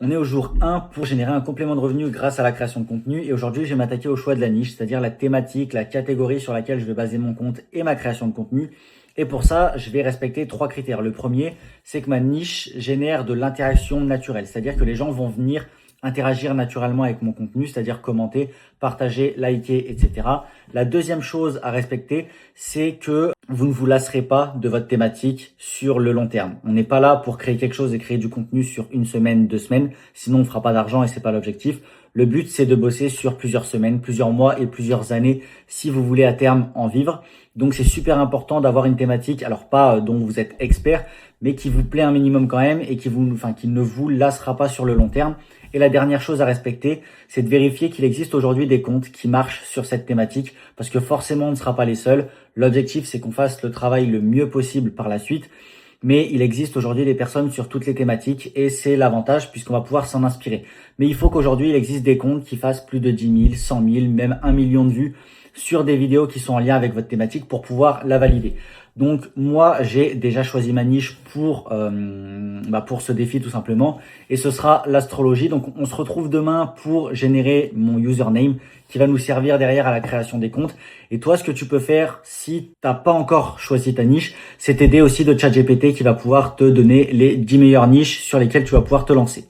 On est au jour 1 pour générer un complément de revenu grâce à la création de contenu et aujourd'hui je vais m'attaquer au choix de la niche, c'est-à-dire la thématique, la catégorie sur laquelle je vais baser mon compte et ma création de contenu. Et pour ça, je vais respecter 3 critères. Le premier, c'est que ma niche génère de l'interaction naturelle, c'est-à-dire que les gens vont venir interagir naturellement avec mon contenu, c'est-à-dire commenter, partager, liker, etc. La deuxième chose à respecter, c'est que vous ne vous lasserez pas de votre thématique sur le long terme. On n'est pas là pour créer quelque chose et créer du contenu sur une semaine, 2 semaines, sinon on ne fera pas d'argent et c'est pas l'objectif. Le but, c'est de bosser sur plusieurs semaines, plusieurs mois et plusieurs années si vous voulez à terme en vivre. Donc c'est super important d'avoir une thématique, alors pas dont vous êtes expert, mais qui vous plaît un minimum quand même et qui ne vous lassera pas sur le long terme. Et la dernière chose à respecter, c'est de vérifier qu'il existe aujourd'hui des comptes qui marchent sur cette thématique, parce que forcément on ne sera pas les seuls. L'objectif, c'est qu'on fasse le travail le mieux possible par la suite. Mais il existe aujourd'hui des personnes sur toutes les thématiques et c'est l'avantage puisqu'on va pouvoir s'en inspirer. Mais il faut qu'aujourd'hui, il existe des comptes qui fassent plus de 10 000, 100 000, même 1 million de vues sur des vidéos qui sont en lien avec votre thématique pour pouvoir la valider. Donc moi, j'ai déjà choisi ma niche pour ce défi tout simplement et ce sera l'astrologie. Donc on se retrouve demain pour générer mon username qui va nous servir derrière à la création des comptes. Et toi, ce que tu peux faire si t'as pas encore choisi ta niche, c'est t'aider aussi de ChatGPT qui va pouvoir te donner les 10 meilleures niches sur lesquelles tu vas pouvoir te lancer.